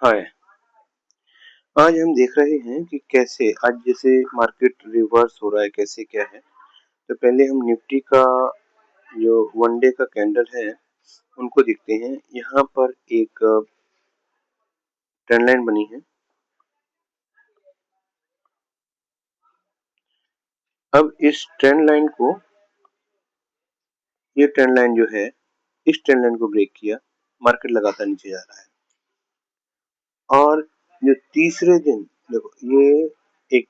हाय। आज हम देख रहे हैं कि कैसे आज जैसे मार्केट रिवर्स हो रहा है, कैसे क्या है। तो पहले हम निफ्टी का जो वन डे का कैंडल है उनको देखते हैं। यहाँ पर एक ट्रेंड लाइन बनी है। अब इस ट्रेंड लाइन को, ये ट्रेंड लाइन जो है, इस ट्रेंड लाइन को ब्रेक किया, मार्केट लगातार नीचे जा रहा है। और जो तीसरे दिन देखो, ये एक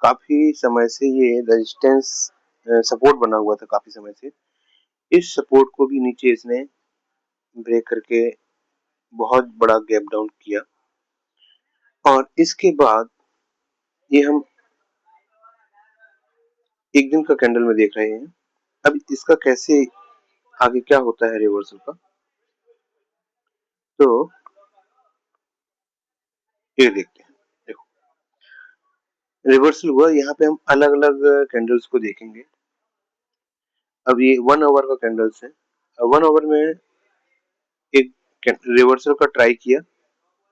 काफी समय से ये रेजिस्टेंस सपोर्ट बना हुआ था काफी समय से। इस सपोर्ट को भी नीचे इसने ब्रेक करके बहुत बड़ा गैप डाउन किया। और इसके बाद ये हम एक दिन का कैंडल में देख रहे हैं। अब इसका कैसे आगे क्या होता है रिवर्सल का, तो ये देखते हैं। देखो, रिवर्सल हुआ। यहाँ पे हम अलग अलग कैंडल्स को देखेंगे। अब ये 1 आवर का कैंडल्स है। 1 आवर में एक रिवर्सल का ट्राई किया,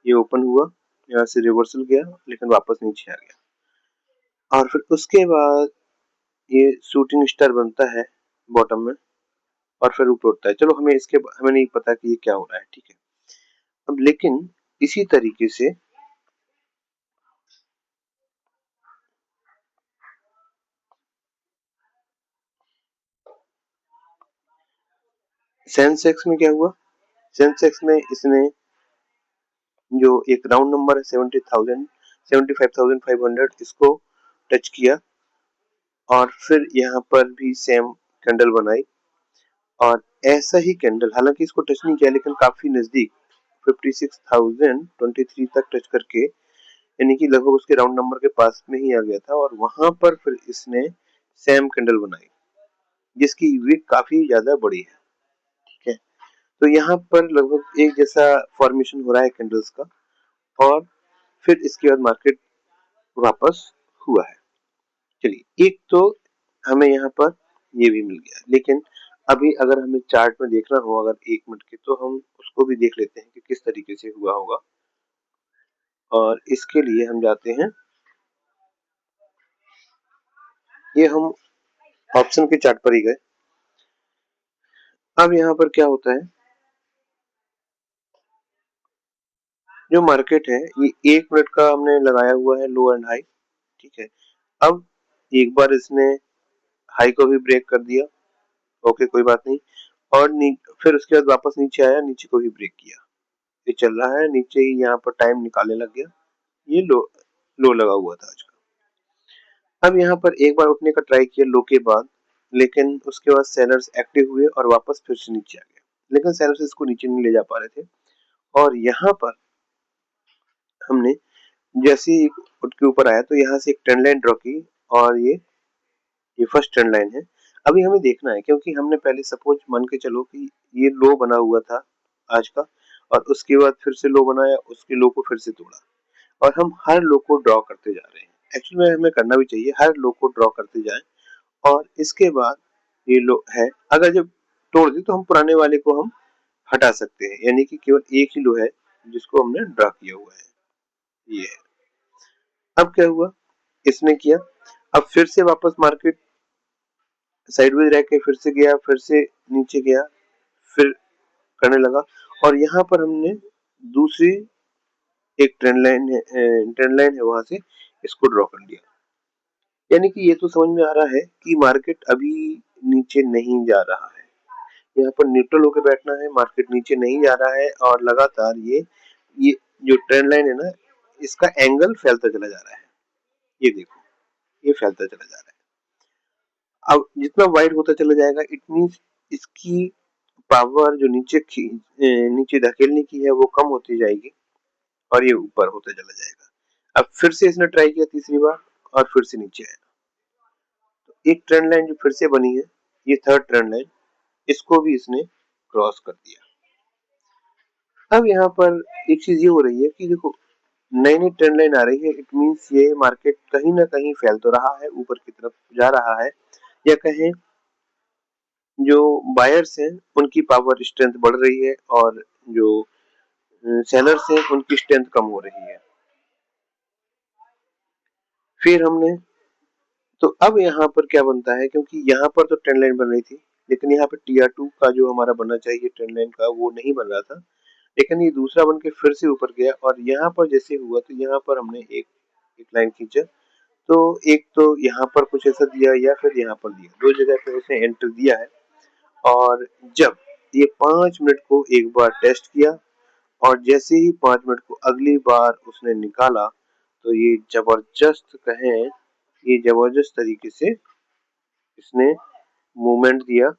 ये ओपन हुआ, यहाँ से रिवर्सल गया लेकिन वापस नीचे आ गया। और फिर उसके बाद ये शूटिंग स्टार बनता है बॉटम में और फिर ऊपर उठता है। चलो, हमें नहीं पता कि ये क्या हो रहा है, ठीक है। अब लेकिन इसी तरीके से सेंसेक्स में क्या हुआ। सेंसेक्स में इसने जो एक राउंड नंबर है 70,000 75,500, इसको टच किया और फिर यहाँ पर भी सेम कैंडल बनाई। और ऐसा ही कैंडल, हालांकि इसको टच नहीं किया लेकिन काफी नजदीक 56,023 तक टच करके, यानी कि लगभग उसके राउंड नंबर के पास में ही आ गया था। और वहां पर फिर इसने सेम कैंडल बनाई जिसकी विक काफी ज्यादा बड़ी है, ठीक है। तो यहाँ पर लगभग एक जैसा फॉर्मेशन हो रहा है कैंडल्स का। और फिर इसके बाद मार्केट वापस हुआ है। चलिए, एक तो हमें यहाँ पर ये भी मिल गया, लेकिन अभी अगर हमें चार्ट में देखना हो अगर 1 मिनट के, तो हम उसको भी देख लेते हैं कि किस तरीके से हुआ होगा। और इसके लिए हम जाते हैं, ये हम ऑप्शन के चार्ट पर ही गए। अब यहाँ पर क्या होता है, जो मार्केट है ये 1 मिनट का हमने लगाया हुआ है लो एंड हाई, ठीक है। अब एक बार इसने हाई को भी ब्रेक कर दिया, ओके, कोई बात नहीं। और फिर उसके बाद वापस नीचे आया, नीचे को भी ब्रेक किया। ये चल रहा है नीचे ही, यहाँ पर टाइम निकालने लग गया। ये लो लगा हुआ था आज का। अब यहाँ पर एक बार उठने का ट्राई किया लो के बाद, लेकिन उसके बाद सेलर्स एक्टिव हुए और वापस फिर से नीचे आ गए, लेकिन सेलर्स इसको नीचे नहीं ले जा पा रहे थे। और यहाँ पर हमने जैसे ही उठ के ऊपर आया तो यहाँ से एक ट्रेंड लाइन ड्रॉ की। और ये फर्स्ट ट्रेंड लाइन है। अभी हमें देखना है, क्योंकि हमने पहले सपोज मान के चलो कि ये लो बना हुआ था आज का, और उसके बाद फिर से लो बनाया, उसके लो को फिर से तोड़ा, और हम हर लो को ड्रॉ करते जा रहे हैं। एक्चुअली में हमें करना भी चाहिए, हर लो को ड्रॉ करते जाएं। और इसके बाद ये लो है, अगर जब तोड़ दी तो हम पुराने वाले को हम हटा सकते हैं, यानी कि केवल एक ही लो है जिसको हमने ड्रॉ किया हुआ है, ये है। अब क्या हुआ, इसने किया, अब फिर से वापस मार्केट साइडवेज रह के फिर से गया, फिर से नीचे गया, फिर करने लगा। और यहाँ पर हमने दूसरी एक ट्रेंड लाइन है वहां से इसको ड्रॉ कर लिया। यानी कि ये तो समझ में आ रहा है कि मार्केट अभी नीचे नहीं जा रहा है। यहाँ पर न्यूट्रल होकर बैठना है, मार्केट नीचे नहीं जा रहा है। और लगातार ये जो ट्रेंड लाइन है ना, इसका एंगल फैलता चला जा रहा है। ये देखो, ये फैलता चला जा रहा है। अब जितना वाइड होता चला जाएगा, इट मीन्स इसकी पावर जो नीचे धकेलने की है वो कम होती जाएगी और ये ऊपर होता चला जाएगा। अब फिर से इसने ट्राई किया तीसरी बार और फिर से नीचे आया। तो एक ट्रेंड लाइन जो फिर से बनी है, ये थर्ड ट्रेंड लाइन, इसको भी इसने क्रॉस कर दिया। अब यहाँ पर एक चीज ये हो रही है कि देखो, नई नई ट्रेंड लाइन आ रही है। इट मीन्स ये मार्केट कहीं ना कहीं फैल तो रहा है, ऊपर की तरफ जा रहा है, या कहें जो बायर्स हैं उनकी पावर स्ट्रेंथ बढ़ रही है, और जो सेलर से उनकी स्ट्रेंथ कम हो रही है। फिर हमने तो अब यहाँ पर क्या बनता है, क्योंकि यहाँ पर तो ट्रेंड लाइन बन रही थी, लेकिन यहाँ पर टीआर 2 का जो हमारा बनना चाहिए ट्रेंड लाइन का वो नहीं बन रहा था, लेकिन ये दूसरा बन के फिर से ऊपर गया और यहाँ पर जैसे हुआ तो यहाँ पर हमने एक लाइन खींचा। तो एक तो यहाँ पर कुछ ऐसा दिया या फिर यहाँ पर दिया, दो जगह पे उसने एंटर दिया है। और जब ये 5 मिनट को एक बार टेस्ट किया और जैसे ही 5 मिनट को अगली बार उसने निकाला, तो ये जबरदस्त कहें, ये जबरदस्त तरीके से इसने मूवमेंट दिया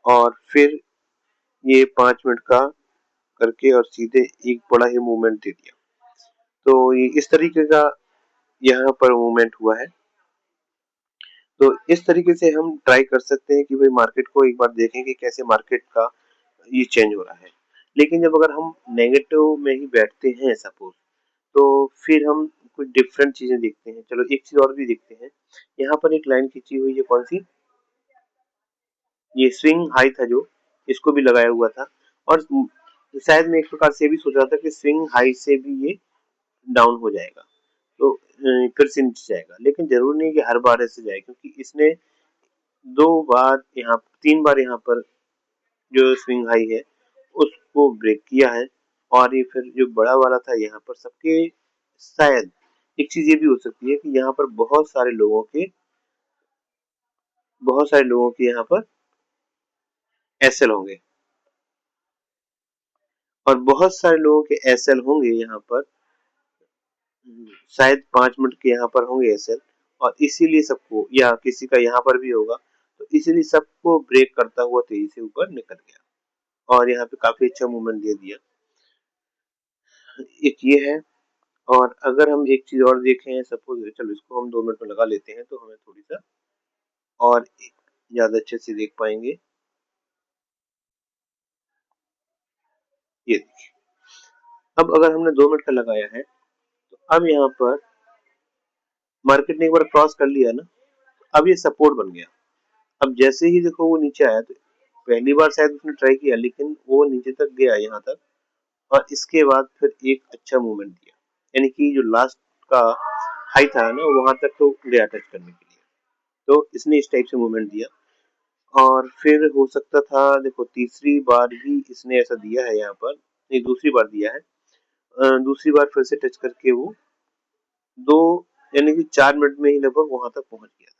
और फिर ये 5 मिनट का करके और सीधे एक बड़ा ही मूवमेंट दे दिया। तो ये इस तरीके का यहाँ पर मूवमेंट हुआ है। तो इस तरीके से हम ट्राई कर सकते हैं कि भाई मार्केट को एक बार देखें कि कैसे मार्केट का ये चेंज हो रहा है। लेकिन जब अगर हम नेगेटिव में ही बैठते हैं सपोज, तो फिर हम कुछ डिफरेंट चीजें देखते हैं। चलो एक चीज और भी देखते हैं। यहाँ पर एक लाइन खींची हुई है, कौन सी, ये स्विंग हाई था जो, इसको भी लगाया हुआ था और शायद मैं एक प्रकार से भी सोच रहा था कि स्विंग हाई से भी ये डाउन हो जाएगा, तो फिर से नीचे जाएगा। लेकिन जरूर नहीं कि हर बार ऐसे जाए, क्योंकि इसने 2 बार यहाँ 3 बार यहाँ पर जो स्विंग हाई है उसको ब्रेक किया है। और ये फिर जो बड़ा वाला था यहाँ पर सबके, शायद एक चीज ये भी हो सकती है कि यहाँ पर बहुत सारे लोगों के यहाँ पर एसएल होंगे और बहुत सारे लोगों के एसएल होंगे यहाँ पर, शायद 5 मिनट के यहाँ पर होंगे एसएल, और इसीलिए सबको, या किसी का यहाँ पर भी होगा, तो इसीलिए सबको ब्रेक करता हुआ तेजी से ऊपर निकल गया और यहाँ पे काफी अच्छा मूवमेंट दे दिया। एक ये है। और अगर हम एक चीज और देखें, सपोज चलो इसको हम 2 मिनट में लगा लेते हैं तो हमें थोड़ी सा और ज्यादा अच्छे से देख पाएंगे। ये देखिए, अब अगर हमने 2 मिनट का लगाया है तो अब यहाँ पर मार्केट ने एक बार क्रॉस कर लिया ना, अब ये सपोर्ट बन गया। अब जैसे ही देखो वो नीचे आया, तो पहली बार शायद उसने ट्राई किया लेकिन वो नीचे तक गया यहाँ तक, और इसके बाद फिर एक अच्छा मूवमेंट दिया, यानी कि जो लास्ट का हाई था ना वहां तक तो गया टच करने के लिए, तो इसने इस टाइप से मूवमेंट दिया। और फिर हो सकता था, देखो तीसरी बार भी इसने ऐसा दिया है यहाँ पर, नहीं दूसरी बार दिया है, दूसरी बार फिर से टच करके वो दो, यानी कि 4 मिनट में ही लगभग वहां तक पहुंच गया था।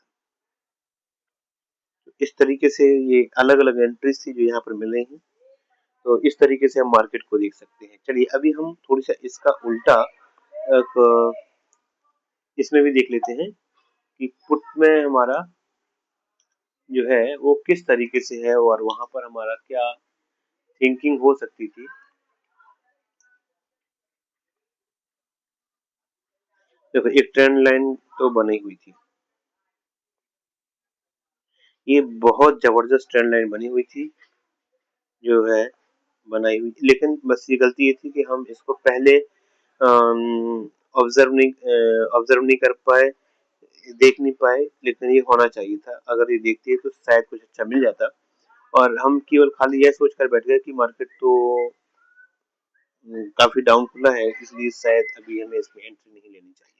तो इस तरीके से ये अलग अलग एंट्रीज थी जो यहाँ पर मिल रही हैं। तो इस तरीके से हम मार्केट को देख सकते हैं। चलिए अभी हम थोड़ी सा इसका उल्टा इसमें भी देख लेते हैं कि पुट में हमारा जो है वो किस तरीके से है और वहां पर हमारा क्या थिंकिंग हो सकती थी। देखो एक ट्रेंड लाइन तो बनी हुई थी, ये बहुत जबरदस्त ट्रेंड लाइन बनी हुई थी जो है बनाई हुई, लेकिन बस ये गलती ये थी कि हम इसको पहले ऑब्जर्व नहीं कर पाए, देख नहीं पाए, लेकिन ये होना चाहिए था। अगर ये देखती है तो शायद कुछ अच्छा मिल जाता, और हम केवल खाली यह सोच कर बैठ गए कि मार्केट तो काफी डाउन खुला है, इसलिए शायद अभी हमें इसमें एंट्री नहीं लेनी चाहिए।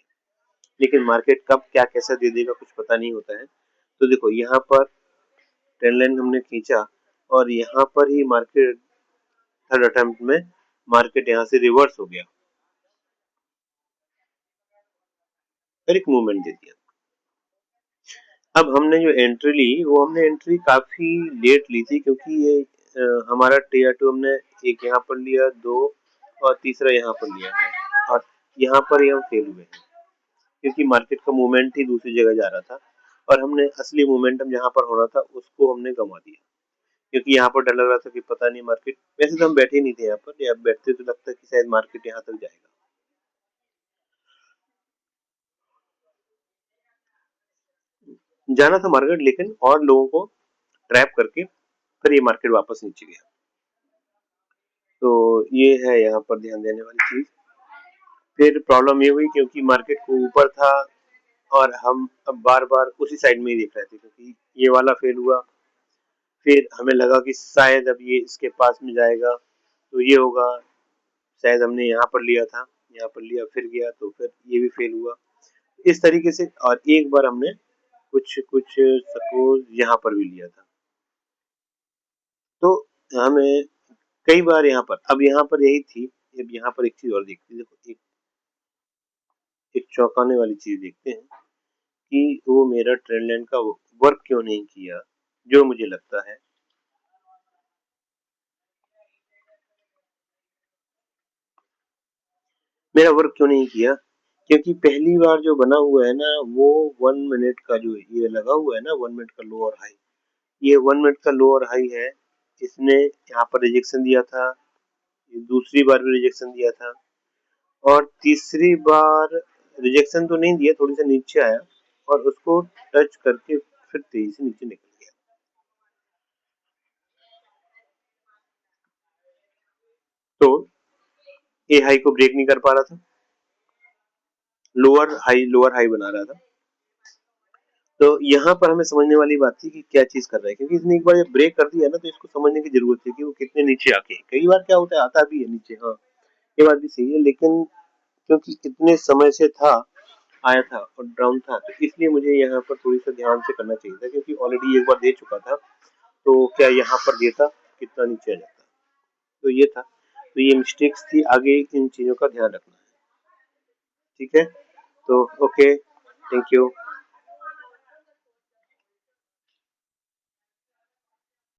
लेकिन मार्केट कब क्या कैसा दे देगा कुछ पता नहीं होता है। तो देखो यहाँ पर ट्रेंड लाइन हमने खींचा और यहाँ पर ही मार्केट थर्ड अटेम्प्ट में मार्केट यहाँ से रिवर्स हो गया, फिर एक मूवमेंट दे दिया। अब हमने जो एंट्री ली वो हमने एंट्री काफी लेट ली थी, क्योंकि ये हमारा टीयर 2 हमने एक यहाँ पर लिया, दो और तीसरा यहाँ पर लिया है, और यहाँ पर ही हम फेल हुए हैं, क्योंकि मार्केट का मूवमेंट ही दूसरी जगह जा रहा था और हमने असली मोमेंटम जहाँ पर होना था उसको हमने गंवा दिया। क्योंकि यहाँ पर डर लग रहा था कि पता नहीं मार्केट, वैसे तो हम बैठे नहीं थे यहाँ पर, या बैठते तो लगता कि शायद मार्केट यहाँ तक जाएगा। जाना था मार्केट, लेकिन और लोगों को ट्रैप करके फिर ये मार्केट वापस नीचे गया। तो ये है यहाँ पर ध्यान देने वाली चीज। फिर प्रॉब्लम ये हुई क्योंकि मार्केट को ऊपर था और हम अब बार बार उसी साइड में ही देख रहे थे, क्योंकि ये वाला फेल हुआ, फिर हमें लगा कि शायद अब ये इसके पास में जाएगा तो ये होगा, शायद हमने यहाँ पर लिया था, यहाँ पर लिया फिर गया तो फिर ये भी फेल हुआ, इस तरीके से। और एक बार हमने कुछ कुछ सपोज यहाँ पर भी लिया था। तो हमें कई बार यहाँ पर, अब यहाँ पर यही थी, अब यहाँ पर एक चीज और देखते हैं। देखो एक चौंकाने वाली चीज देखते हैं कि वो मेरा ट्रेंड लाइन का वर्क क्यों नहीं किया, जो मुझे लगता है। मेरा वर्क क्यों नहीं किया, क्योंकि पहली बार जो बना हुआ है ना वो 1 मिनट का जो ये लगा हुआ है ना, 1 मिनट का लो और हाई, ये 1 मिनट का लो और हाई है। इसने यहाँ पर रिजेक्शन दिया था, दूसरी बार भी रिजेक्शन दिया था, और तीसरी बार रिजेक्शन तो नहीं दिया, थोड़ी सा नीचे आया और उसको टच करके फिर तेजी से नीचे निकल गया। तो ए हाई को ब्रेक नहीं कर पा रहा था, लोअर हाई बना रहा था। तो यहाँ पर हमें समझने वाली बात थी कि क्या चीज कर रहा है, क्योंकि इसने एक बार जब ब्रेक कर दिया ना तो इसको समझने की जरूरत है कि वो कितने नीचे आके, कई बार क्या होता है आता भी है नीचे, हाँ ये बात भी सही है, लेकिन क्योंकि इतने समय से था, आया था और डाउन था, तो इसलिए मुझे यहाँ पर थोड़ी सा ध्यान से करना चाहिए था, क्योंकि ऑलरेडी एक बार दे चुका था, तो क्या यहाँ पर देता कितना नीचे आ जाता। तो ये था, तो ये मिस्टेक्स थी, आगे इन चीजों का ध्यान रखना है। ठीक है, तो ओके, थैंक यू।